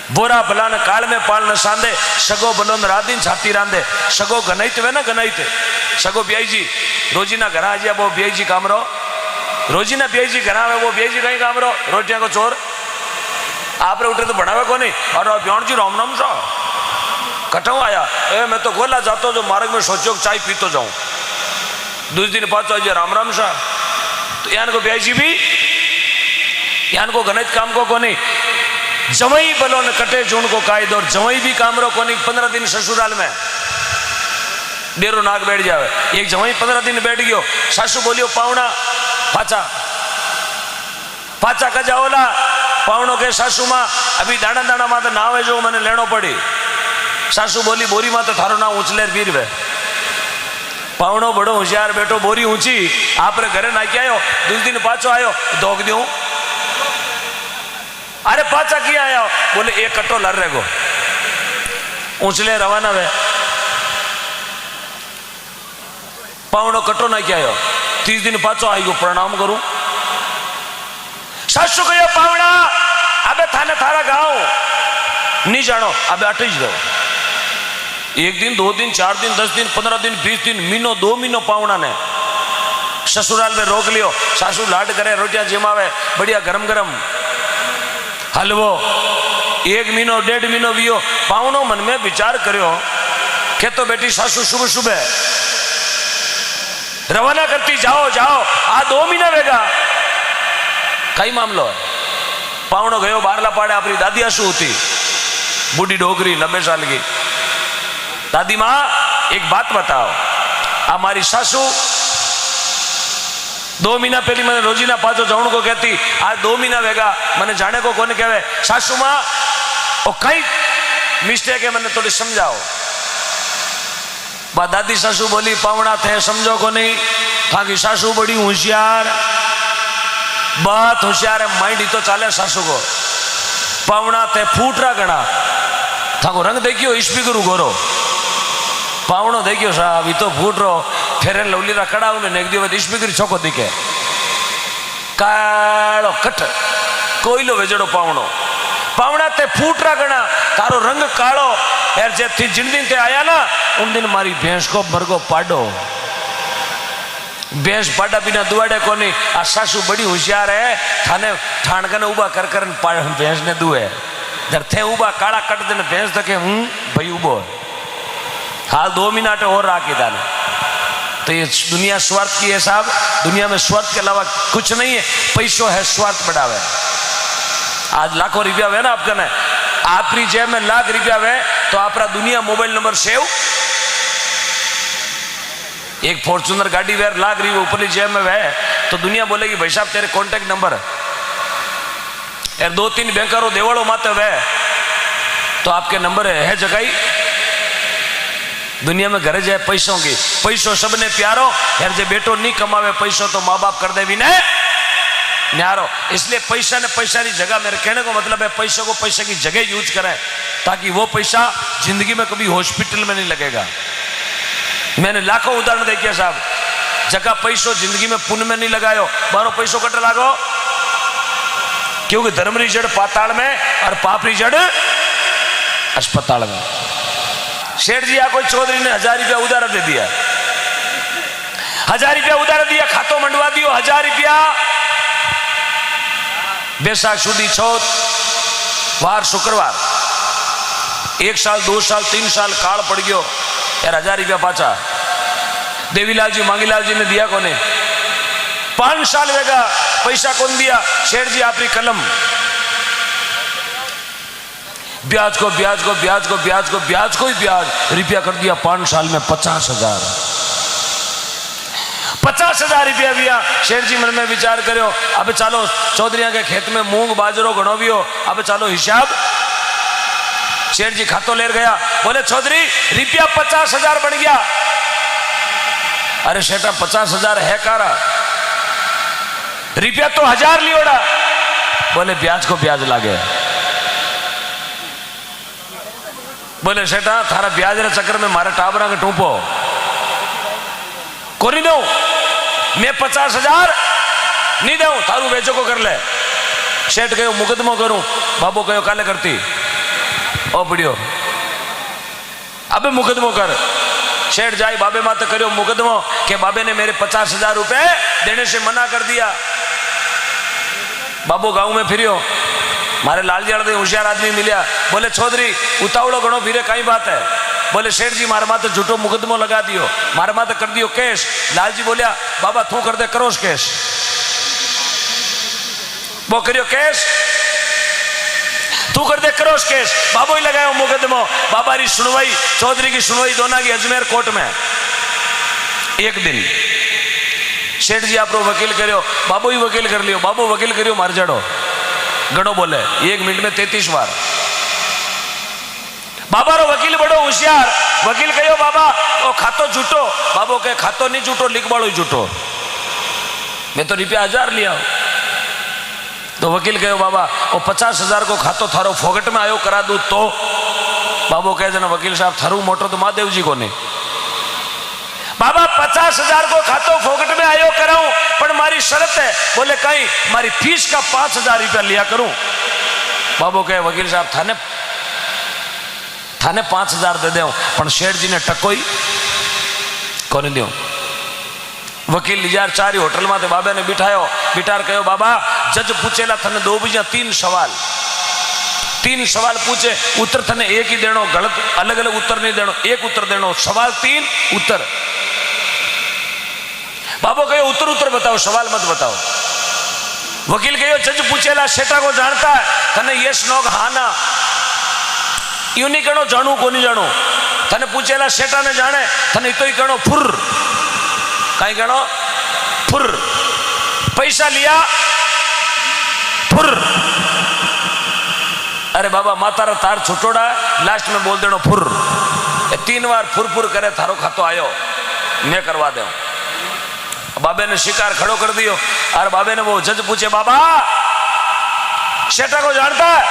बोरा भला न काल में पाल न सांदे, सगो भलो न रात दिन छाती रांदे। सगो गनाइत वे ना गनाइत, सगो बियाई जी रोजी ना घर आ जाए वो बियाई जी काम रो, रोजी ना बियाई जी घर आवे वो बियाई जी कहीं काम रो, रोटियां को चोर आप रे उठे तो बनावे को नहीं। और ब्याण जी राम नाम सा कटो आया ए मैं तो गोला जातो जो मार्ग में सोचो चाय पीतो जाऊं, दूसरे दिन पाचो आज राम राम सा। तो यान को बियाई जी भी यान को गणित काम को नहीं। जवई बलो न कटे जून को कायद, और जवई भी काम रो कोनी। 15 दिन ससुराल में डेरो नाग बैठ जावे। एक जवई 15 दिन बैठ गयो, सासू बोलियो पावना पाचा पाचा का जाओला। पावनो के सासू मां अभी दाना दाना माते नावे जो मैंने लेनो पड़ी। सासू बोली बोरी माते थारो ना ऊंचलेर वीर वे। पावनो बड़ो होशियार बेटो, बोरी ऊंची आप रे घरे ना के आयो, दूसरे दिन पाचो आयो दोग दूं। अरे पाचा किया आया, बोले एक कट्टो लड़ रहे गो ऊंचले रवाना वे। पावनो कट्टो ना क्या आयो, 30 दिन पाचो आई गो प्रणाम करूं। सासू कहो पावना अबे थाने थारा गाँव नहीं जानो, अबे अट ही रहो। 1 दिन 2 दिन 4 दिन 10 दिन 15 दिन 20 दिन महीनो 2 महीनो पावना ने ससुराल में रोक लियो। सासू लाड करे, रोटियां जिमावे बढ़िया गरम गरम हलवो। 1 महीनो 1.5 महीनो वियो। पावनो मन में विचार करो के तो बेटी सासू सुबह सुबह रवाना करती जाओ जाओ, आ 2 महीना वेगा कई मामलो है। पावनो गयो बारला पाड़े, अपनी दादी आसू होती बूढ़ी डोगरी 90 साल की। दादी माँ एक बात बताओ, हमारी सासू 2 महीना पहले मैंने रोजीना पाचो जाने को कहती, आज 2 महीना वेगा मैंने जाने को कौन कहवे। सासू माँ ओ कई मिस्टेक है, मैंने थोड़ी समझाओ। बा दादी सासू बोली पावना थे समझो को नहीं, थाकी सासू बड़ी होशियार, बहुत होशियार है, माइंड ही तो चाले सासू को। पावना थे फूटरा गणा, थाको रंग देखियो स्पीकर गोरो। पावनो देखियो साहब तो फूट रो, फेरे लवली रखड़ा उन्हें नेक दियो स्पीकर छोको दिखे कालो कट कोयलो वेजड़ो पावनो। पावना ते फूटरा गणा, तारो रंग कालो यार। जे थी जिन दिन ते आया ना उन दिन मारी भैंस को मरगो पाडो, भैंस पाडा बिना दुआड़े कोनी। आ सासू बड़ी होशियार है, थाने ठाणकने उबा कर कर भैंस ने दुए। जब थे उबा काला कट देने भैंस तके भाई उबो हाल 2 मिनट और राखी दाने। तो ये दुनिया स्वार्थ की है साहब, दुनिया में स्वार्थ के अलावा कुछ नहीं है। पैसों है स्वार्थ बढ़ावे। आज लाखों रुपया वे ना आपका ने, आपकी जेब में लाख रुपया वे तो आपका दुनिया मोबाइल नंबर सेव। एक फॉर्च्यूनर गाड़ी वे लाख रुपये ऊपरली जेब में वे तो दुनिया बोलेगी भाई साहब तेरे कॉन्टेक्ट नंबर यार 2-3 बैंकरों देवड़ो माते वे तो आपके नंबर है जगाई। दुनिया में घरे जाए पैसों की, पैसों सबने प्यारो यार। जे बेटो नहीं कमावे पैसों तो माँ बाप कर दे भी नहीं न्यारो। इसलिए पैसा ने पैसा की जगह, मेरे कहने को मतलब है पैसों को पैसे की जगह यूज करें ताकि वो पैसा जिंदगी में कभी हॉस्पिटल में नहीं लगेगा। मैंने लाखों उदाहरण देखिए साहब, जगह पैसों जिंदगी में पुण्य में नहीं लगायो, बारो पैसों कट लागो। क्योंकि धर्म री जड़ पाताल में और पाप री जड़ अस्पताल में। सेठ जी या कोई चौधरी ने 1000 रुपया उधार दे दिया, 1000 रुपया उधार दिया, खातो मंडवा दियो 1000 रुपया। बैसाख सुधी चौथ वार शुक्रवार 1 साल 2 साल 3 साल काल पड़ गयो यार 1000 रुपया पाचा। देवीलाल जी मांगीलाल जी ने दिया कोने, 5 साल वेगा पैसा कौन दिया। सेठ जी आपकी कलम ब्याज को ब्याज को ब्याज को ब्याज को ब्याज को ही ब्याज रुपया कर दिया 5 साल में 50,000। 50,000 रुपया दिया। शेर जी मन में विचार करो, अब चलो चौधरिया के खेत में मूंग बाजरो घणो भी हो, अब चलो हिसाब। शेर जी खातो लेर गया, बोले चौधरी रुपया 50,000 बन गया। अरे शेटा 50,000 है कारा, रुपया तो 1000 लियोड़ा। बोले ब्याज को ब्याज लागे। बोले सेठा थारा ब्याज रे चक्कर में मारे टाबरा के टूपो को नहीं दो, मैं 50,000 नहीं दूं, थारू बेचो को कर ले। सेठ कहो मुकदमो करूं, बाबू कहो काले करती ओ पड़ियो अबे मुकदमो कर। शेठ जाई बाबे माते करियो मुकदमो के बाबे ने मेरे 50,000 रुपए देने से मना कर दिया। बाबू गांव में फिरियो, मारे लालजाड़ दे होशियार आदमी मिलिया, बोले चौधरी उतावड़ो घणो फिरे कई बात है। बोले शेठ जी मारे माते झूठो मुकदमो लगा दियो, मारे माते कर दियो केस। लालजी बोलिया बाबा तू कर दे करोस केस। वो करियो केस, तू कर दे करोस केस। बाबू ही लगायो मुकदमो। बाबा री सुनवाई, चौधरी की सुनवाई दोना की अजमेर कोर्ट में। एक दिन शेठ जी आप वकील करियो, बाबू ही वकील कर लियो, बाबू वकील करियो मार जड़ो गणो बोले 1 मिनट में 33 बार। बाबा रो वकील बड़ो होशियार, वकील कहो बाबा ओ खातो झूठो। बाबू कहे खातो नहीं झूठो, लिख बाड़ो झूठो, मैं तो रुपया 1000 लिया। तो वकील कहो बाबा ओ 50,000 को खातो थारो फोगट में आयो करा दू तो। बाबू कहे जना वकील साहब थारू मोटो तो महादेव जी को नहीं। बाबा 50,000 को खातो फोगट में आयो कराऊं, पर मारी शर्त है। बोले कहीं मारी फीस का 5,000 रुपया लिया करूं। बाबू कहे वकील साहब थाने 5,000 दे दो, पर शेठ जी ने टकोई कोनी दियो। वकील लिजार 4 होटल में बाबे ने बिठायो, बिठार कहो बाबा जज पूछेला थने 2 बीजा 3 सवाल, 3 सवाल पूछे, उत्तर थने एक ही देनो, गलत अलग अलग उत्तर नहीं देनो, एक उत्तर देनो, सवाल 3 उत्तर। बाबू कहो उत्तर उत्तर बताओ, सवाल मत बताओ। वकील कहो जज पूछेला सेठा को जानता है, थने यस नो हाँ ना, यूं नहीं कहनो जानू को नहीं जानू। थने पूछेला सेठा ने जाने, थने तो ही कहनो फुर, कहीं कहनो फुर। पैसा लिया फुर। अरे बाबा माता रा तार छुटोड़ा, लास्ट में बोल देनो फुर। 3 बार फुर फुर करे थारो खातो आयो, मैं करवा दे। बाबे ने शिकार खड़ो कर दियो। और बाबे ने वो जज पूछे बाबा सेठा को जानता है?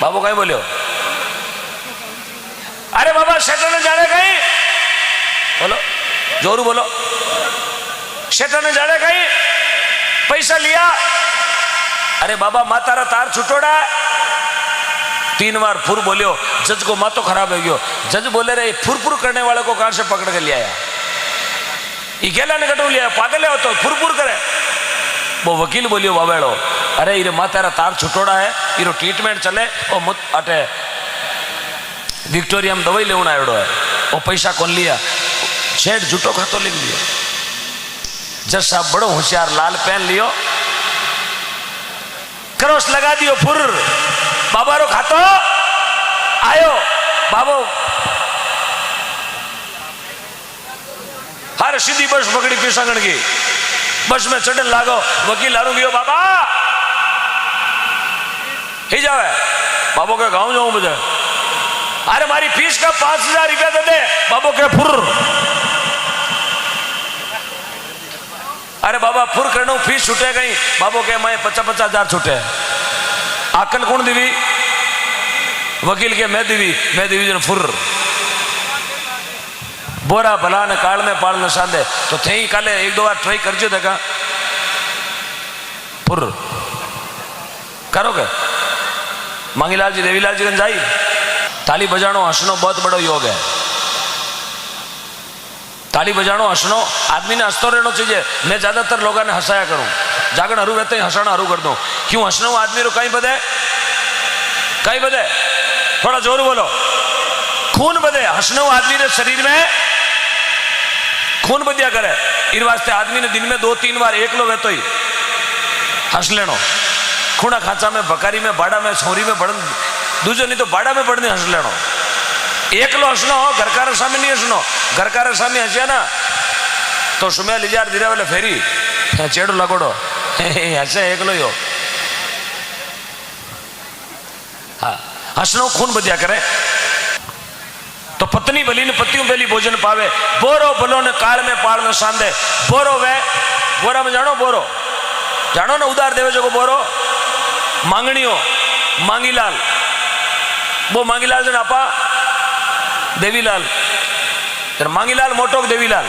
बाबू कहीं बोलियो अरे बाबा सेठा ने जाने कहीं, बोलो जोरू बोलो, सेठा ने जाने कहीं पैसा लिया? अरे बाबा माता रा तार छुटोड़ा। 3 बार फुर बोलियो, जज को मातो खराब हो गयो। जज बोले रे फुर फुर करने वाले को कार से पकड़ के लिया, इकेला ने कटू लिया, पागल है तो फुर फुर करे। वो वकील बोलियो बाबेड़ो अरे इरे माता रा तार छुटोड़ा है, इरो ट्रीटमेंट चले और मुत अटे विक्टोरिया में दवाई लेना आयोड़ो है, वो पैसा कौन लिया? शेठ झूठो खातो लिख लियो। जज साहब बड़ो होशियार, लाल पेन लियो, क्रॉस लगा दियो फुर। बाबा रो खातो आयो। बाबू हर सीधी बस पकड़ी पिसंगण की, बस में चढ़ने लागो। वकील हारू गयो बाबा ही जावे। बाबू के गांव जाऊं मुझे, अरे मारी फीस का 5,000 रुपया दे दे। बाबू के फुर। अरे बाबा फुर करनो फीस छूटे गई। बाबू के मैं 50,000 छूटे। आकल कौन दीवी? वकील के मैं दीवी, मैं दीवी जन फुर। बोरा भला ने काल में पाल न साधे तो थे काले 1-2 बार ट्राई करजो देखा फुर करोगे। मांगीलाल जी देवीलाल जी जाई। ताली बजानो हंसनो बहुत बड़ो योग है। ताली बजानो हंसनो, आदमी ने हंसतो रहना चाहिए। मैं ज्यादातर लोगों ने हंसाया करूं, जागण हरू रहते ही हंसाना हरू कर दूं। क्यों हंसनो आदमी रो कहीं बदे, कहीं बदे, थोड़ा जोर बोलो, खून बदे। हंसनो आदमी रे शरीर में खून बदिया करे, इन वास्ते आदमी ने दिन में 2-3 बार एकलो वेतो ही हंस लेनो। खूणा खांचा में, बकारी में, बाड़ा में, छोरी में बढ़न, दूजो नहीं तो बाड़ा में बढ़ने हंस लेनो। एकलो हंसनो, घरकार सामने नहीं हंसनो। घरकार सामने हंसिया ना तो सुमे लिजार धीरे वाले फेरी चेड़ो लगोड़ो हंसे एकलो ही हो। हाँ हंसनो खून बदिया करे। तो पत्नी भली ने पतियों बेली भोजन पावे। बोरो भलो ने काल में पाल न सांदे। बोरो वे, बोरा में जानो बोरो, जानो ना उधार देवे जो को बोरो मांगणियो। मांगीलाल, वो मांगीलाल जन आपा देवीलाल, तर मांगीलाल मोटो देवीलाल,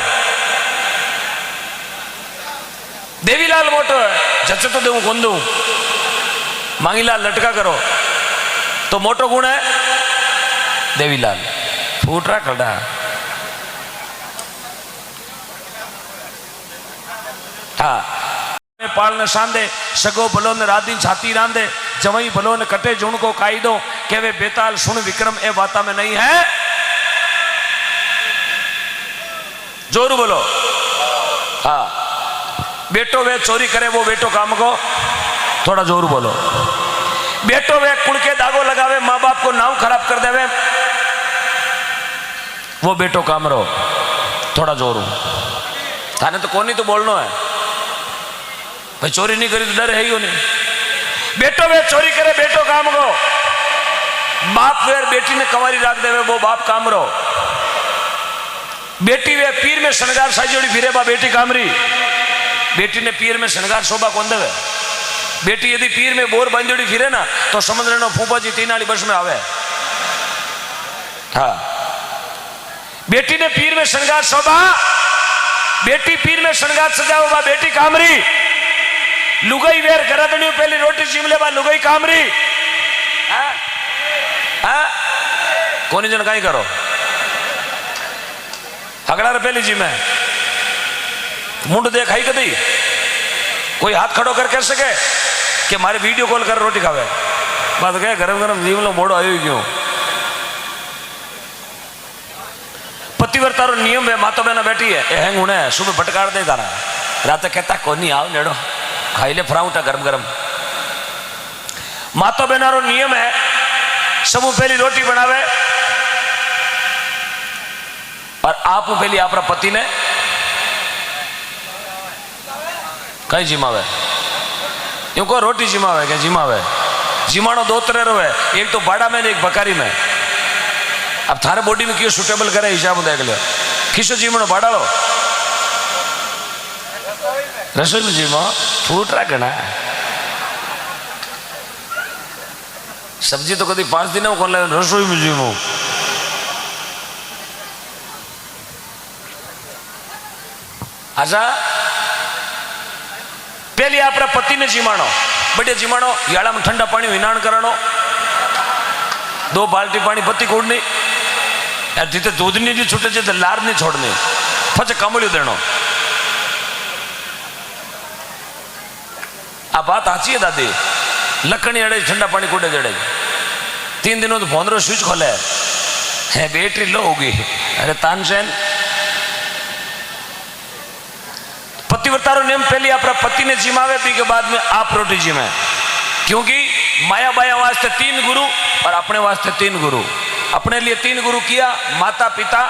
देवीलाल मोटो है। जच तो देव कौन दू? मांगीलाल लटका करो। तो मोटो गुण है देवीलाल फूट रहा खड़ा। हाँ पाल न सांदे सगो भलो न राधी छाती रांदे जवई भलो न कटे जुण को कायदो के वे बेताल सुन विक्रम ए वाता में नहीं है। जोर बोलो। हाँ बेटो वे चोरी करे वो बेटो काम को थोड़ा जोर बोलो। बेटो वे कुल के दागो लगावे माँ बाप को नाव खराब कर देवे वो बेटो काम रो थोड़ा जोर। थाने तो कोनी तो बोलना है भाई चोरी नहीं करी तो डर है ही नहीं। बेटो वे चोरी करे बेटो काम को बाप वे बेटी ने कंवारी राख देवे वो बाप काम रो। बेटी वे पीर में शनगार साजोड़ी फिरे बा बेटी कामरी। बेटी ने पीर में शनगार शोभा कौन देवे। बेटी यदि पीर में बोर बांधोड़ी फिरे ना तो समझ लेना फूफा जी तीन वाली बस में आवे। हाँ बेटी ने पीर में शनगार शोभा बेटी पीर में शनगार सजाओ बा बेटी कामरी। लुगाई वेर गरदनी पहली रोटी चिमले बा लुगाई कामरी। हाँ हाँ कोनी जन काई करो अगला पहली जी में मुंड देखाई कदी कोई हाथ खड़ो कर कह सके कि मारे वीडियो कॉल कर रोटी खावे बात कहे गरम गरम जीव लो मोड़ो आयो क्यों। पतिव्रता रो नियम है मातो बहना बैठी है हैंग होने सुबह भटकार दे तारा रात कहता कोनी आओ नेड़ो खाई ले फराउटा गरम गरम। मातो बहना रो नियम है समूह पहली रोटी बनावे और आप पहली आपरा पति ने कई जिमावे यूं को रोटी जिमावे क्या जिमावे जिमाणो दो तरह रो है एक तो बाड़ा में एक बकारी में। अब थारे बॉडी में क्यों सुटेबल करे हिसाब देख लो किसो जिमणो बाड़ा लो रसोई में जिमो फूट रहा घना सब्जी तो कभी 5 दिन कौन लगे रसोई में जिमो। अच्छा पहले आपरा पति ने जिमाणो बढ़िया जिमाणो याड़ा में ठंडा पानी विनाण करानो 2 बाल्टी पानी पत्ती कोड़नी जिते दूध नहीं छूटे जिते लार नहीं छोड़नी पचे कमलियो देनो। आ बात आची है दादी लकड़ी अड़े ठंडा पानी कोड़े जड़े 3 दिनों तो फोन स्विच खोले है बैटरी लो होगी। अरे तानसेन पतिव्रता रो नियम पहले अपना पति ने जिमावे पी के बाद में आप रोटी जिमे क्योंकि माया बाया वास्ते 3 गुरु और अपने वास्ते 3 गुरु। अपने लिए 3 गुरु किया माता पिता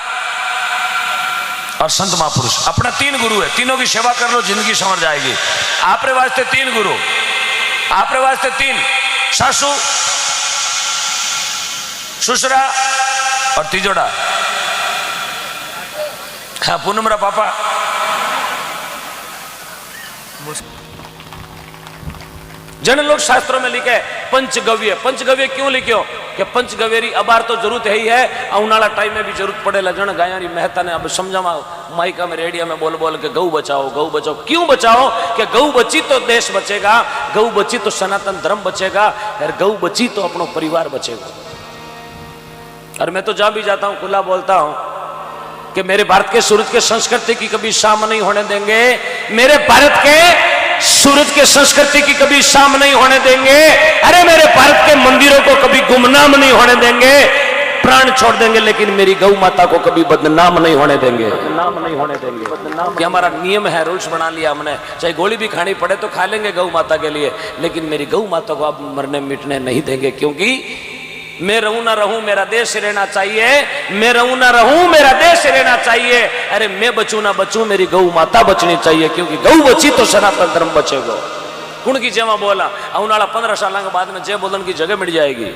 और संत महापुरुष अपना 3 गुरु है। तीनों की सेवा कर लो जिंदगी संवर जाएगी। आपरे वास्ते 3 गुरु आपरे वास्ते 3 सासू ससुरा और तीजोड़ा। हाँ पूनमरा पापा जन लोग शास्त्रों में लिखे पंचगव्य। पंचगव्य क्यों लिखियो कि पंचगव्यरी अबार तो जरूरत है ही है औनाला टाइम में भी जरूरत पड़ेला। जन गायारी मेहता ने अब समझावा माइका में रेडियो में बोल बोल के गौ बचाओ क्यों बचाओ कि गौ बची तो देश बचेगा गौ बची तो सनातन धर्म बचेगा और गौ बची तो अपना परिवार बचेगा। और मैं तो जहां भी जाता हूं खुला बोलता हूं कि मेरे भारत के सूरज के संस्कृति की कभी शाम नहीं होने देंगे। मेरे भारत के सूरज के संस्कृति की कभी शाम नहीं होने देंगे। अरे मेरे भारत के मंदिरों को कभी गुमनाम नहीं होने देंगे। प्राण छोड़ देंगे लेकिन मेरी गौ माता को कभी बदनाम नहीं होने देंगे। बदनाम नहीं होने देंगे। ये हमारा नियम है रूल्स बना लिया हमने। चाहे गोली भी खानी पड़े तो खा लेंगे गौ माता के लिए लेकिन मेरी गौ माता को आप मरने मिटने नहीं देंगे क्योंकि मैं रहूं ना रहूं मेरा देश रहना चाहिए। मैं रहूं ना रहूं मेरा देश रहना चाहिए। अरे मैं बचूं ना बचूं मेरी गौ माता बचनी चाहिए क्योंकि गौ बची तो सनातन धर्म बचेगा। कुण की जेमा बोला औनाला 15 साल के बाद में जय बोलन की जगह मिट जाएगी।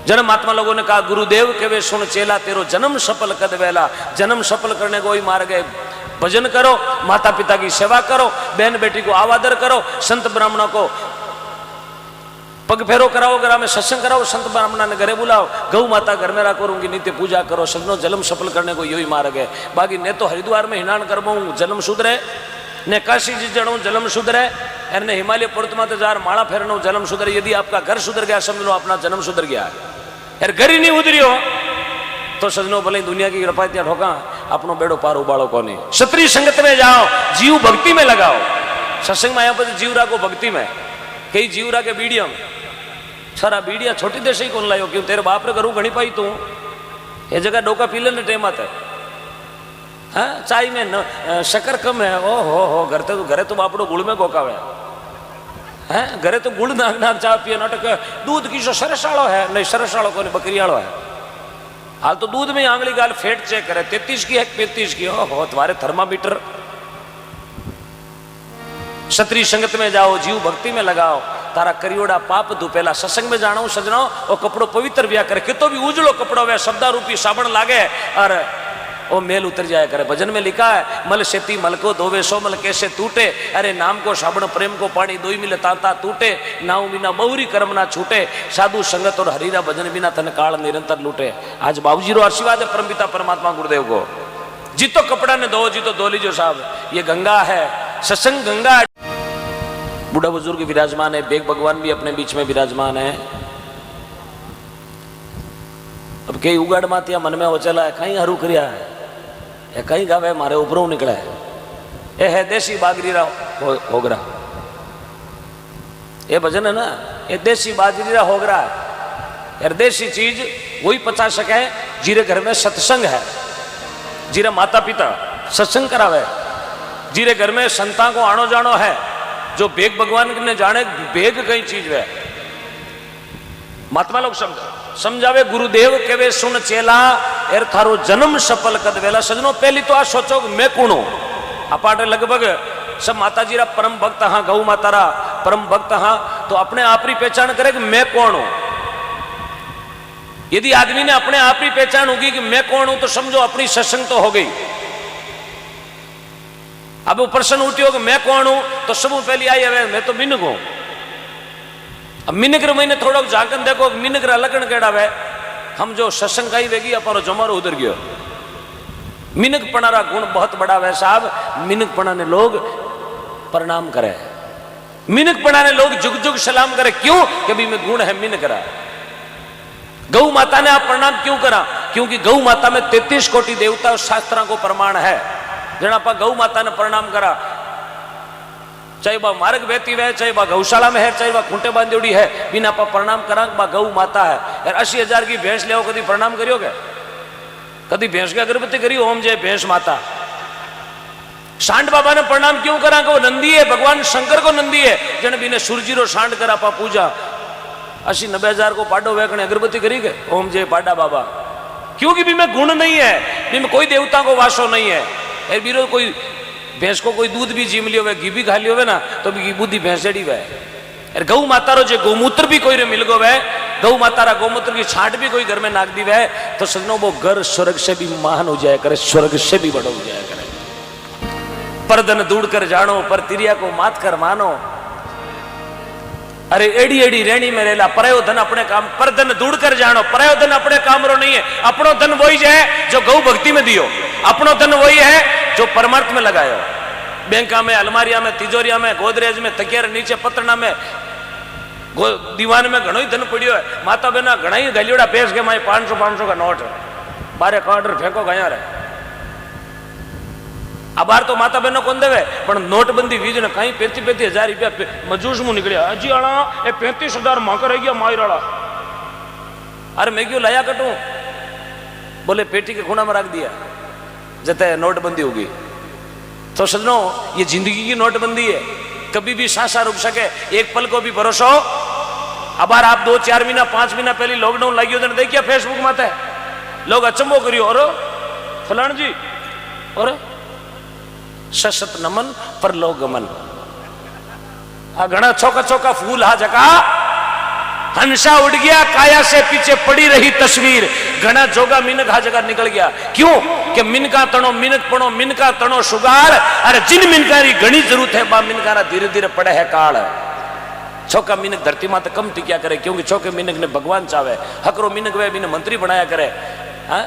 जन्म महात्मा लोगों ने कहा गुरुदेव के वे सुन चेला तेरो जन्म सफल कद वेला। जन्म सफल करने को ही मार्ग है। भजन करो माता पिता की सेवा करो बहन बेटी को आवादर करो संत ब्राह्मणों को पग फेरो कराओ ग्राम में सत्संग कराओ संत ब्राह्मणा ने घरे बुलाओ गौ माता घर में रखो उनकी नित्य पूजा करो। सजनो जन्म सफल करने को यही मार्ग है। बाकी ने तो हरिद्वार में हिनान कर जन्म सुधरे ने काशी जी जणो जलम सुधरे ने हिमालय पर्वत में जार माला फेरनो जलम सुधरे। यदि आपका घर सुधर गया समझ लो अपना जन्म सुधर गया है। यार घर ही नहीं उधरियो तो सजनो भले दुनिया की कृपा त्या ठोका अपनो बेड़ो पार उबाड़ो कोनी। क्षत्रिय संगत में जाओ, जीव भक्ति में लगाओ। सत्संग में आया पर जीव राखो भक्ति में, कई जीव राखे बीड़िया में। सारा बीड़िया छोटी देश ही कौन लायो क्यों तेरे बाप रे करूँ घनी पाई तू ये जगह डोका पी ले टेम आता है। हाँ चाय में शक्कर कम है। ओ हो घरे तो बापड़ो गुड़ में गोकावे है। घरे तो गुड़ नाक नाक चाय पिए नाटक दूध की जो सरसाड़ो है नहीं सरसाड़ो को बकरियाड़ो है। हाल तो दूध में आंगली गाल फेट चेक करे 33 की है 35 की। हो तुम्हारे थर्मामीटर। क्षत्रिय संगत में जाओ, जीव भक्ति में लगाओ, तारा करियोड़ा पाप दुपेला। सत्संग में जाना सजनाओ और कपड़ो पवित्र ब्या करे कि तो भी उजलो कपड़ो वे शब्दा रूपी साबण लागे और वो मेल उतर जाया करे। भजन में लिखा है मल सेती मल को धोवे सो मल कैसे टूटे। अरे नाम को साबण प्रेम को पानी दोई मिले ताता टूटे। नाऊ बिना बहुरी कर्म ना छूटे। साधु संगत और हरीरा भजन बिना तन काल निरंतर लूटे। आज बाबूजी रो आशीर्वाद है परमपिता परमात्मा गुरुदेव को। जितो कपड़ा ने दो जितो दो लीजो साहब। ये गंगा है सत्संग गंगा। बूढ़ा बुजुर्ग विराजमान है, बेग भगवान भी अपने बीच में विराजमान है। अब कई उगाड़ मातिया मन में हो चला है कहीं हरू क्रिया है या कहीं गावे मारे ऊपरों निकला है। ये है देसी बाजरीरा होगरा। ये भजन है ना ये देसी बाजरीरा होगरा है। यार देसी चीज वही पचा सके जीरे घर में सत्संग है, जीरे माता पिता सत्संग करावे, जीरे घर में संता को आनो जानो है। जो बेग भगवान ने जाने बेग कई चीज है। महात्मा लोग समझावे गुरुदेव के वे सुन चेला एर थारो जन्म सफल कद वेला। सजनो पहली तो आ सोचो मैं कौन हूं। अपाटे लगभग सब माता जी रा परम भक्त हाँ गौ माता रा परम भक्त हाँ तो अपने आप ही पहचान करे कि मैं कौन हूं। यदि आदमी ने अपने आप ही पहचान होगी कि मैं कौन हूं तो समझो अपनी सत्संग तो हो गई। अब वो प्रश्न उठियो कि मैं कौन हूं तो सब पहली आई है मैं तो मिनक हूं। अब मिनक महीने थोड़ा जागन देखो मिनक लगन केड़ा वे हम जो सत्संग का ही वेगी अपनो जमारो उधर गयो। मिनक पणारा गुण बहुत बड़ा है साहब। मिनक पणा ने लोग प्रणाम करे, मिनक पणा ने लोग जुग जुग सलाम करे। क्यों कि भी में गुण है मिनक रा। गौ माता ने आप प्रणाम क्यों करा क्योंकि गौ माता में 33 कोटि देवता और शास्त्रों को प्रमाण है। जन आप गौ माता ने प्रणाम करा चाहे वह मार्ग बहती है चाहे वह गौशाला में है चाहे वह खूंटे बांधोड़ी है बिना आप प्रणाम करा वह गौ माता है। यार 80,000 की भैंस ले कभी प्रणाम करियो क्या? कभी भैंस की अगरबत्ती करियो ओम जय भैंस माता। सांड बाबा ने प्रणाम क्यों करा कि वो नंदी है भगवान शंकर को नंदी है जन बिने सूरजीरो सांड करा पा पूजा 80-90,000 को पाडो वेकने अगरबत्ती करी के ओम जय पाडा बाबा। क्योंकि भी में गुण नहीं है, भी में कोई देवता को वासो नहीं है। बीरो कोई भैंस को कोई दूध भी जीम लियो वे घी भी खा लियो वे ना तो भी बुद्धि भैंसेड़ी वे। गौ माता रो जो गौमूत्र भी कोई रे मिल गो वे गौ माता रा गौमूत्र की छांट भी कोई घर में नाक दी वे तो सजनो वो घर स्वर्ग से भी महान हो जाया करे, स्वर्ग से भी बड़ा हो जाया करे। परदन दूड़ कर जानो पर तिरिया को मात कर मानो। अरे एड़ी एड़ी रेणी में रेला परयो धन अपने काम पर धन दूड़ कर जानो। परयो धन अपने काम रो नहीं है। अपनो धन वही है जो गौ भक्ति में दियो। अपनो धन वही है जो परमार्थ में लगायो। बैंका में अलमारिया में तिजोरिया में गोदरेज में तकिया नीचे पतरना में दीवान में घणो ही धन पड़ियो है। माता बहना घना ही गलियोड़ा पेश के माए 500 का नोट बारे काउंटर फेंको गया रे। अबार तो माता बहनों को देवे पर नोटबंदी वीज ने कहीं 35,000 रुपया मजूस मुंह निकलिया। अजी आना ये 35,000 मांग रह गया मायर वाला। अरे मैं क्यों लाया कटू बोले पेटी के खुणा में रख दिया जते नोटबंदी होगी। तो सजनो ये जिंदगी की नोटबंदी है कभी भी सांसा रुक सके एक पल को भी भरोसा हो। अबार आप 2-4 महीना 5 महीना पहले लॉकडाउन लगी हो देखिए फेसबुक में लोग अचंबो करियो और फलान जी और सशत नमन पर लो गमन। आ घना चौका चौका फूल हा जका हंसा उड़ गया काया से पीछे पड़ी रही तस्वीर। घना जोगा मिनक हा जगह निकल गया। क्यों कि मिनका तणो मिनक पणो मिनका तणो सुगार। अरे जिन मिनका री घनी जरूरत है बा मिनका रा धीरे धीरे पड़े है काल। चौका मिनक धरती माते कम टिक्या करे क्योंकि चौके मिनक ने भगवान चावे। हकरो मिनक वे बिने मंत्री बनाया करे। हाँ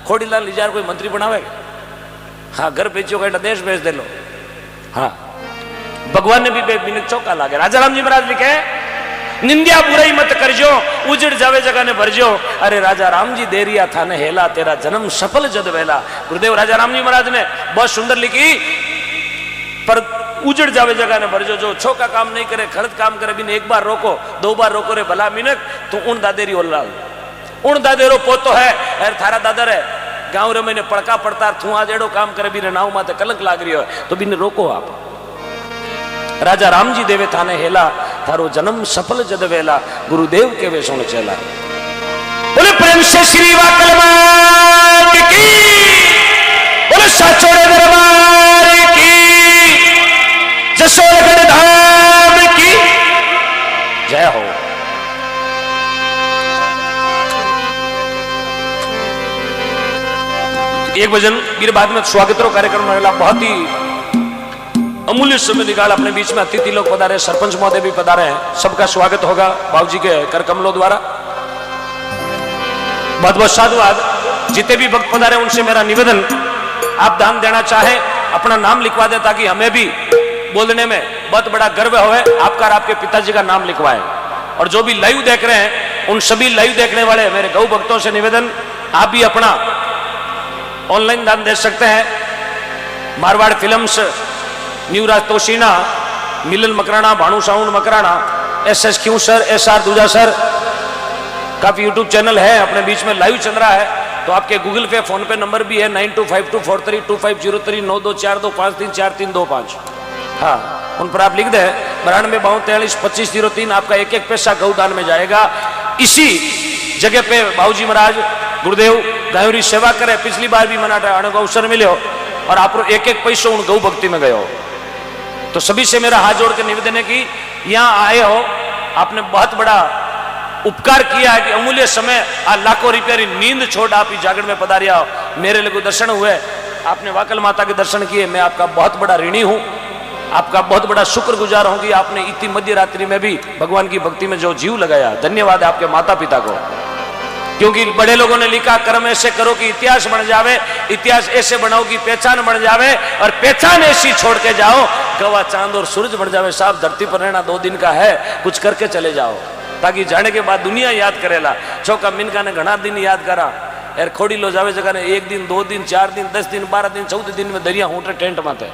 खोड़ीलाल लिजार कोई मंत्री बनावे? हाँ घर बेचो कहता देश बेच दे लो। हाँ, भगवान ने भी बेमिनक चौका लागे। राजा राम जी महाराज लिखे निंदिया बुराई मत करजो, उजड़ जावे जगह ने भरजो। अरे राजा राम जी देरिया था ने हेला, तेरा जन्म सफल जद वेला। गुरुदेव राजा राम जी महाराज ने बहुत सुंदर लिखी, पर उजड़ जावे जगह ने भरजो। जो छोका काम नहीं करे, गलत काम करे, बिन एक बार रोको, दो बार रोको रे भला मिनक, तो उन दादेरी ओलाल उन दादेरो पोतो है। अरे थारा दादर है गांव रे मैंने पड़का पड़ता थू आज एड़ो काम करे, बिन नाव माते कलंक लाग रही हो, तो बिन रोको आप। राजा राम जी देवे थाने हेला, थारो जन्म सफल जद वेला। गुरुदेव के वे सुन चला। बोले प्रेम से श्री वाकलमान की, बोले साचोरे दरबार की, जसोगढ़ धाम की जय हो। एक भजन गिर बाद में स्वागत कार्यक्रम में बहुत ही अमूल्य समय निकाल अपने बीच में अतिथि लोग पधारे, सरपंच महोदय भी पधारे हैं, सबका स्वागत होगा बाबूजी के कर कमलों द्वारा। बहुत बहुत साधुवाद। जितने भी भक्त पधारे उनसे मेरा निवेदन, आप दान देना चाहें अपना नाम लिखवा दें, ताकि हमें भी बोलने में बहुत बड़ा गर्व होवे। आपका और आपके पिताजी का नाम लिखवाएं। और जो भी लाइव देख रहे हैं, उन सभी लाइव देखने वाले मेरे गौ भक्तों से निवेदन, आप भी अपना ऑनलाइन दान दे सकते हैं। मारवाड़ फिल्म्स, न्यूराज तोशीना, Milan Makrana, Bhanu sound Makrana, SS Q sir, SR दूजा सर, काफी यूट्यूब चैनल है अपने बीच में लाइव चल रहा है। तो आपके गूगल पे फोन पे नंबर भी है 9252432503 हाँ, उन पर आप लिख दें 9252432503। आपका एक एक पैसा गौदान में जाएगा। इसी जगह पे बाबूजी महाराज गुरुदेव गायोरी सेवा करे। पिछली बार भी मना अवसर मिले और आप एक एक पैसों उन गौ भक्ति में गए हो। तो सभी से मेरा हाथ जोड़ के निवेदन है कि यहाँ आए हो, आपने बहुत बड़ा उपकार किया है कि अमूल्य समय लाखों रुपया नींद छोड़ आप ही जागरण में पधारिया हो। मेरे लिए दर्शन हुए, आपने वाकल माता के दर्शन किए, मैं आपका बहुत बड़ा ऋणी हूँ, आपका बहुत बड़ा शुक्रगुजार हूँ कि आपने इतनी मध्य रात्रि में भी भगवान की भक्ति में जो जीव लगाया। धन्यवाद है आपके माता पिता को, क्योंकि बड़े लोगों ने लिखा कर्म ऐसे करो कि इतिहास बन जावे, इतिहास ऐसे बनाओ कि पहचान बन जावे, और पहचान ऐसी छोड़ के जाओ गवा चांद और सूरज बन जावे। साहब धरती पर रहना 2 दिन का है, कुछ करके चले जाओ, ताकि जाने के बाद दुनिया याद करेला। चौका मिनका ने घना दिन याद करा यार, खोड़ी लो जावे जगह ने 1 दिन 2 दिन 4 दिन 10 दिन 12 दिन 14 दिन में दरिया होटे टेंट माते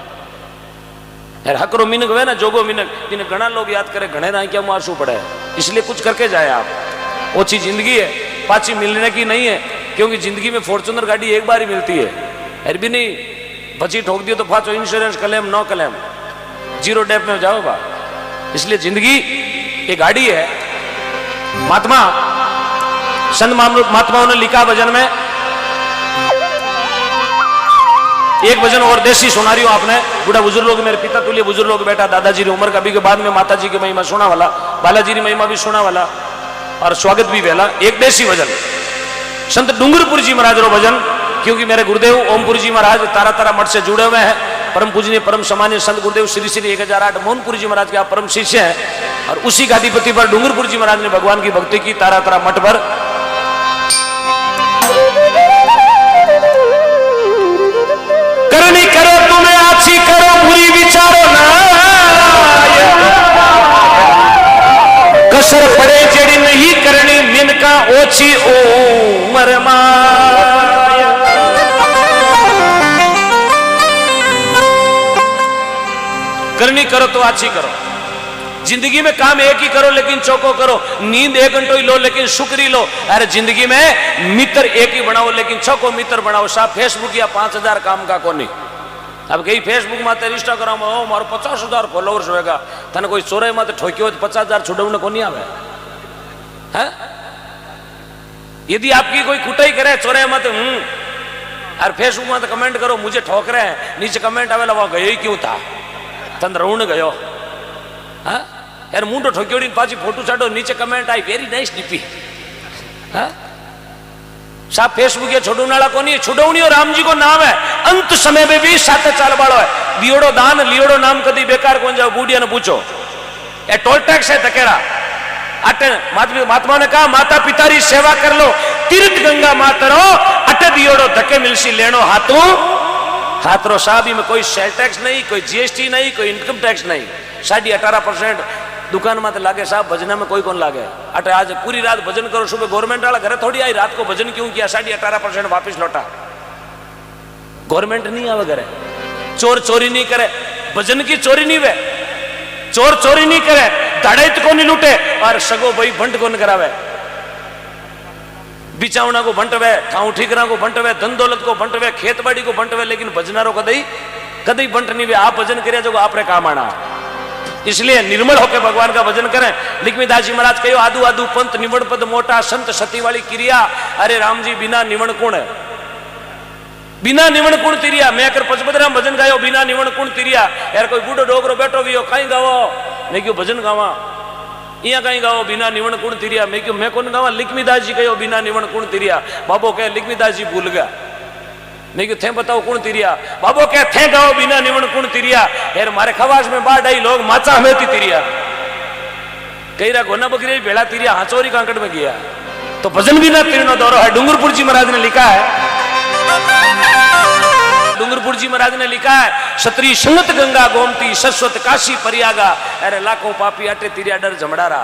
यार। हकरो मिनक हुए ना, जोगो मिनक, जिन्हें घना लोग याद करे, घने ना क्या मारसू पड़े। इसलिए कुछ करके जाए आप। ओछी जिंदगी है, पाची मिलने की नहीं है, क्योंकि जिंदगी में फॉर्चूनर गाड़ी एक बार ही मिलती है। अरे भी नहीं बची ठोक दियो तो पाचो insurance claim no claim, 0 dep में जाओ बा। इसलिए जिंदगी एक गाड़ी है। महात्मा संत महात्माओं ने लिखा भजन में, एक भजन और देसी सुना रही हूं आपने। बूढ़ा बुजुर्ग लोग, मेरे पिता तुल्य बुजुर्ग लोग बैठा, दादाजी की उम्र का भी के बाद में माता जी की महिमा सुना वाला, बालाजी की महिमा भी सुना वाला, और स्वागत भी वेला। एक देसी भजन संत डूंगरपुर जी महाराज रो भजन, क्योंकि मेरे गुरुदेव ओमपुर जी महाराज तारा तारा मठ से जुड़े हुए हैं। परम पूजनीय परम सम्मानीय संत गुरुदेव श्री श्री 1008 मोहनपुर जी महाराज के आप परम शिष्य हैं, और उसी गादीपति पर डूंगरपुर जी महाराज ने भगवान की भक्ति की तारा तारा मठ पर। करनी करो तुम्हें अच्छी करो, बुरी विचारो ना, कसर पड़े जेड़ी नहीं करनी, मिनका ओछी उमर माया। करनी करो तो अच्छी करो। जिंदगी में काम एक ही करो, लेकिन चौको करो। नींद 1 घंटो ही लो, लेकिन शुक्र ही लो। अरे जिंदगी में मित्र एक ही बनाओ, लेकिन चौको मित्र बनाओ। साहब फेसबुक या 5000 काम का कोनी। अब कई फेसबुक में इंस्टाग्राम में मारो 50,000 फॉलोअर्स होगा, तने कोई चोराई में ठोक्यो 50,000 छुड़वने को नहीं आवे है? यदि आपकी कोई कुटाई करे चोराई मत और फेसबुक में तो कमेंट करो मुझे ठोक रहे हैं, नीचे कमेंट आवेला वहां गयो ही क्यों था, तन रोने गयो हाँ यार, मुंडो ठोक्योड़ी पाची फोटो चाटो, नीचे comment I very nice DP. हाँ साहब फेसबुक ये छुड़वने को नहीं, छुड़वनी और राम जी को नाम है। अंत समय में भी साथ चाल वालों है। दियोड़ो दान लियोड़ो नाम कदी बेकार कौन जाओ, बूढ़िया ने पूछो। ये टोल टैक्स है धकेड़ा। अटे महात्मा ने कहा माता पिता री सेवा कर लो, तीर्थ गंगा मातरो, अटे दियोड़ो धके मिलसी लेनो हाथों हाथरो साहबी में कोई सेल टैक्स नहीं, कोई जीएसटी नहीं, कोई इनकम टैक्स नहीं। 18.5% दुकान में तो लागे साहब, भजना में कोई कौन लागे। अटे आज पूरी रात भजन करो, सुबह गवर्नमेंट वाला घर थोड़ी आई, रात को भजन क्यों किया? 18.5% वापिस लौटा। गवर्नमेंट नहीं आवे घरे, चोर चोरी नहीं करे, भजन की चोरी नहीं वे, चोर चोरी नहीं करे, धड़ेत को नहीं लूटे, और सगो भाई भंट को नहीं करावे, बिचावना को भंटवे, ठाऊ ठीकरा को भंटवे, धन दौलत को भंटवे, खेत बाड़ी को भंटवे, लेकिन भजनारो कदई कदई भंट नहीं वे। आप भजन करे जो आपने काम आना, इसलिए निर्मल होकर भगवान का भजन करें। लिखमीदास जी महाराज कहो, आदू आदू पंत निवण पद मोटा, संत सती वाली क्रिया। अरे राम जी बिना निवण कुण है, बिना निवण कुण तिरिया। मैं अगर पचपदराम भजन गायो बिना निवण कुण तिरिया। यार कोई बूढ़ो डोगरो बैठो भी हो, कहीं गावो, मैं क्यों भजन गावा, इं कहीं गाओ बिना निवण कुण तिरिया। मैं क्यों मैं कौन गावा? लिखमीदास जी कहो बिना निवण कुण तिरिया। बाबो कहे लिखमीदास जी भूल गया। मैं क्यों थे बताओ कुण तिरिया? बाबो कहे थे गाओ बिना निवण कुण तिरिया। यार मारे खवास में बाढ़ आई, लोग माचा हमें तिरिया, कई रा गोना बकरी भेड़ा तिरिया, हाचोरी कांकड़ में गया। तो भजन बिना तीरनो दौरो है। डूंगरपुर जी महाराज ने लिखा है, डूंगरपुर जी महाराज ने लिखा है, क्षत्रिय संगत गंगा गोमती, शश्वत काशी परियागा। अरे लाखों पापी अटे तिरिया डर जमड़ारा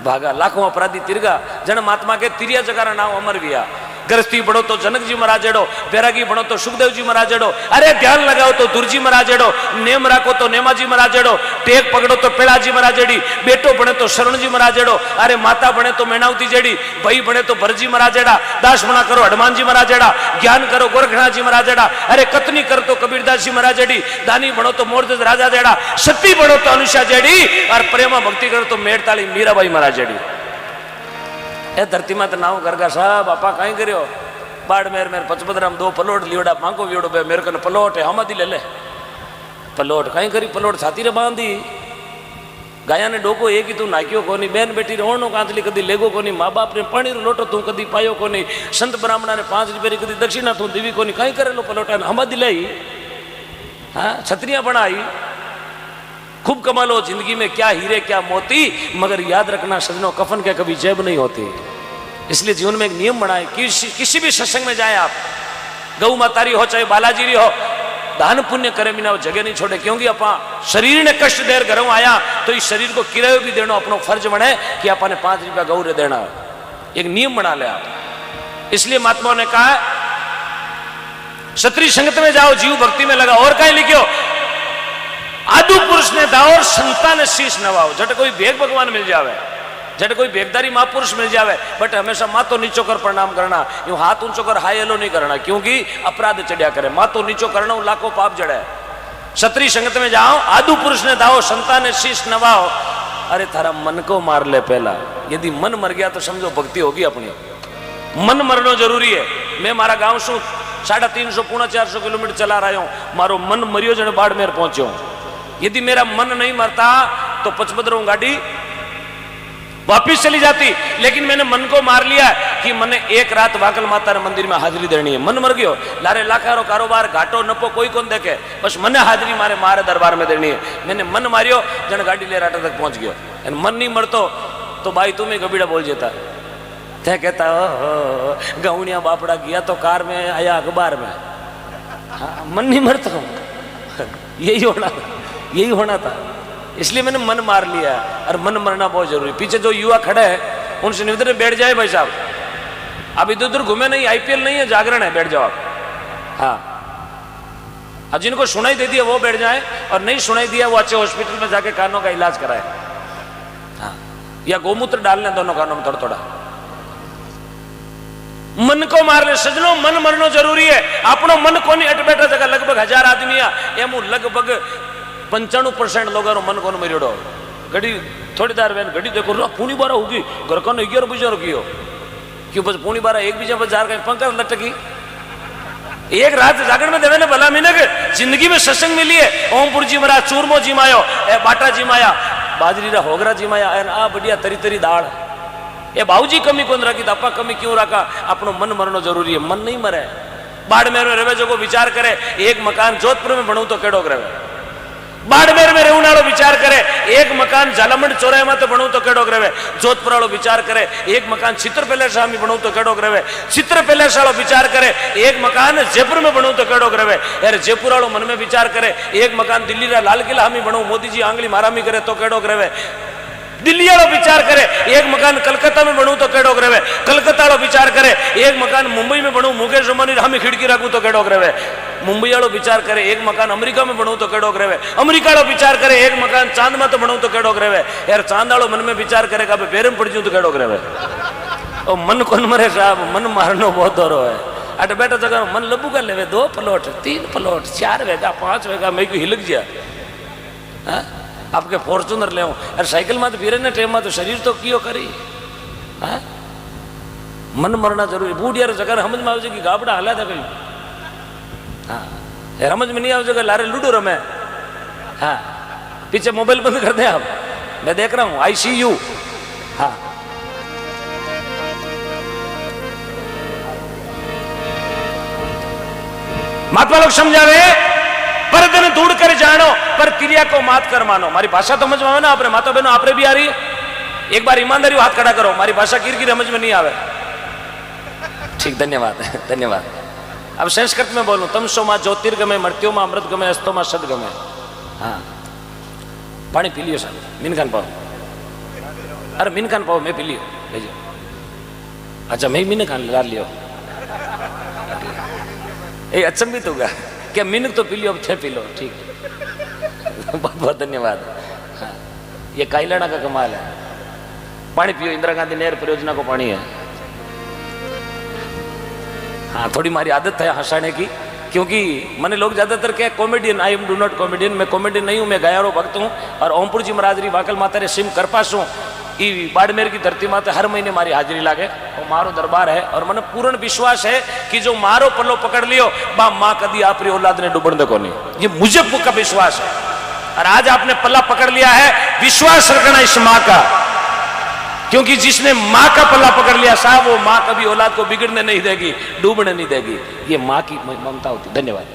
भागा, लाखों अपराधी तिरगा, जन महात्मा के तिरिया जगारा नाम अमर विया। गृहस्थी बढ़ो तो जनक जी महाराज एड़ो, बैरागी बढ़ो तो सुखदेव जी महाराज एड़ो, अरे ध्यान लगाओ तो दुर्जी महाराज एड़ो, नेम राखो तो नेमा जी महाराज एड़ो, टेक पकड़ो तो पेड़ा जी महाराज एड़ी, बेटो बने तो शरण जी महाराज एड़ो, अरे माता बने तो मेनावती जेड़ी, भाई बने तो भरजी महाराज एड़ा, दास बना करो हनुमान जी महाराज एड़ा, ज्ञान करो गोरखनाथ जी महाराज एड़ा, अरे कतनी करो तो कबीरदास जी महाराज एड़ी, दानी बनो तो मोरजद राजा जेड़ा, सती बनो तो अनुषा जेड़ी, और प्रेमा भक्ति करो तो मेड़ताली मीराबाई महाराज जेड़ी। ए धरती में तो नाव करगा साहब आपा कहीं करियो, बाढ़ मेर मेर पचपदराम 2 पलोट लियोड़ा मांगो वियोड़ो बे, मेरे कने पलोट है हम ले ले पलोट कहीं करी, पलोट छाती रे बांधी, गाया ने डोको एक ही तू नाक्यो कोनी, बेन बेटी रोणो कांतली कदी लेगो कोनी, माँ बाप ने पानी रो लोटो तू कदी पायो कोनी, संत ब्राह्मणा ने 5 रुपये कदी दक्षिणा तू दीवी कोनी, कहीं करे लो पलोटा हम दिलाई। हाँ छतरियां बनाई, खूब कमालो जिंदगी में, क्या हीरे क्या मोती, मगर याद रखना सजनों कफन के कभी जेब नहीं होती। इसलिए जीवन में एक नियम बनाए, किसी भी सत्संग में जाए आप, गौ मातारी हो चाहे बालाजी री हो, दान पुण्य करे बिना वो जगह नहीं छोड़े। क्योंकि अपा शरीर ने कष्ट देर घरों आया तो इस शरीर को किरायो भी देना अपनो फर्ज बने कि अपने 5 रुपया गौ रे देना, एक नियम बना ले आप। इसलिए महात्माओं ने कहा क्षत्रिय संगत में जाओ, जीव भक्ति में लगा। और कहीं लिखियो, आदु पुरुष ने दाओ, संता ने शीश नवाओ। जट कोई भेग भगवान मिल जावे, जट कोई भेगदारी महापुरुष मिल जावे, बट हमेशा मातो नीचो कर प्रणाम करना, यूं हाथ ऊंचो कर हाय हेलो नहीं करना, क्योंकि अपराध चढ़िया करे। मातो नीचो करना लाखों पाप जड़े। क्षत्रिय संगत में जाओ, आदु पुरुष ने दाओ, संता ने शीश नवाओ। अरे थारा मन को मार ले पहला, यदि मन मर गया तो समझो भक्ति होगी अपनी। मन मरना जरूरी है। मैं मारा गांव शू 350 पौना 400 किलोमीटर चला रहा हूं, मारो मन मरियो जने बाड़मेर पहुंचो। यदि मेरा मन नहीं मरता तो पचपदरों गाड़ी वापिस चली जाती, लेकिन मैंने मन को मार लिया कि मैंने एक रात वाकल माता मंदिर में हाजिरी देनी है। मन मर गयो, लारे लाखारो कारोबार घाटो नपो कोई कौन देखे, बस मैंने हाजिरी मारे दरबार में देनी है। मैंने मन मारियो जन गाड़ी ले राटा तक पहुंच गयो। मन नहीं मरतो तो भाई तुम्हें गबीड़ा बोल जाता, थे कहता गौनिया बापड़ा गया तो कार में आया अखबार में। हाँ, मन नहीं मरता, यही होना था। इसलिए मैंने मन मार लिया, और मन मरना बहुत जरूरी। पीछे जो युवा खड़े हैं उनसे निवेदन बैठ जाए भाई साहब, अब इधर उधर घूमे नहीं, आईपीएल नहीं है, जागरण है, बैठ जाओ आप। हाँ, अब जिनको सुनाई दे दिया वो बैठ जाए, और नहीं सुनाई दिया वो अच्छे हॉस्पिटल में जाके कानों का इलाज कराए। हाँ, या गोमूत्र डालने दोनों कानों में थोड़ा थोड़ा। मन को मारने सजनों, मन मरना जरूरी है। अपनो मन को नहीं अट बैठा जगह लगभग 1000 आदमी एम लगभग 95% लोगों मन को मरियोड़ो। घड़ी थोड़ी देर में घड़ी देखो पूनी 12 होगी, घर को 11 बजे रखियो, क्यों बस पूनी 12 1 बजे बाजार का पंखा लटकी। एक रात जागरण में देवे ने भला मीने के जिंदगी में सत्संग मिली है। ओमपुर जी माया, चूरमो जी मायो, बाटा जी माया, बाजरी रा होगरा जी माया, आ बढ़िया तरी तरी दाल। ये बाबूजी कमी कौन रखी, अपा कमी क्यों रखा? अपनो मन मरना जरूरी है। मन नहीं मरे, बाड़मेर में रहे जो को विचार करे, एक मकान जोधपुर में बनू तो केड़ो रहे, बाड़मेर में रहने वालों विचार करे एक मकान झालामण चौराहे में तो बनू तो केड़ो रहे। जोधपुर वालों विचार करे एक मकान चित्र पैलेस में बनू तो केड़ो रहे। चित्र पैलेस वालों विचार करे एक मकान जयपुर में बनू तो केड़ो रहे। यार जयपुर वालों मन में विचार करे एक मकान दिल्ली रा लाल किला में बनू, मोदी जी आंगली मारामी करे तो केड़ो रहे। दिल्ली वालों विचार करे एक मकान कलकत्ता में बनू तो केड़ो रहे। कलकत्ता वालों विचार करे एक मकान मुंबई में बनू, मुकेश अंबानी हामी खिड़की रखू तो केड़ो रहे। मुंबई वालों विचार करे एक मकान अमेरिका में बनू तो केड़ो रहे। अमेरिका वालों विचार करे एक मकान चांद में तो बनू तो केड़ो रहे। यार चांद वालों मन में विचार करे पेरम पड़ जू तो केड़ो रहे। और मन कौन मरे साहब, मन मारनो बहुत दौरो है। अट बैठा जगह मन लबू कर ले 2 प्लॉट 3 प्लॉट 4 वेगा 5 वेगा मैं क्यों हिलक गया। हाँ? आपके फॉर्चूनर ले अरे साइकिल में तो फिरे ने ट्रेन में तो शरीर तो कियो करी। हाँ? मन मरना जरूरी। बूढ़ यार जगह समझ में आवे कि गाबड़ा हला था कहीं। हाँ यार समझ में नहीं आवे लारे लूडो रमे। हाँ पीछे मोबाइल बंद कर दे आप, मैं देख रहा हूँ ICU। हाँ महात्मा लोग समझावे पर दिन दूर कर जानो पर क्रिया को मात कर मानो। मारी भाषा तो समझ में आवे ना आपने माता बहनों, आपने भी आ रही है। एक बार ईमानदारी हाथ खड़ा करो, मारी भाषा कीर समझ में नहीं आवे। ठीक धन्यवाद धन्यवाद। अब संस्कृत में बोलूं तमसो मां ज्योतिर्गमय मृत्यो मां अमृत गमय अस्तो मां सदगमय। हाँ पानी पी लियो साहब, मीन खान पाओ। अरे मीन खान पाओ मैं पी लियो भेजो। अच्छा मैं मीन खान ला लियो। ए अचंभित होगा क्या मीनक तो पी लियो, अब 6 पी लो। ठीक बहुत बहुत धन्यवाद। हाँ ये काइलाना का कमाल है। पानी पियो, इंदिरा गांधी नहर परियोजना को पानी है। हाँ थोड़ी मारी आदत है हंसाने की, क्योंकि मैंने लोग ज्यादातर क्या comedian, I am do not comedian, मैं कॉमेडियन नहीं हूँ, मैं गायारो भक्त हूँ। और ओमपुर जी महाराजरी वाकल माता रे सिम करपास हूँ। ई बाड़मेर की धरती माते हर महीने मारी हाजिरी लागे और मारो दरबार है। और मैंने पूर्ण विश्वास है कि जो मारो पल्लो पकड़ लियो बा माँ कदी आपरी औलाद ने डूबण देखो नहीं, ये मुझे का विश्वास है। और आज आपने पल्ला पकड़ लिया है, विश्वास रखना इस माँ का, क्योंकि जिसने माँ का पल्ला पकड़ लिया साहब वो माँ कभी औलाद को बिगड़ने नहीं देगी, डूबने नहीं देगी। ये माँ की ममता होती। धन्यवाद।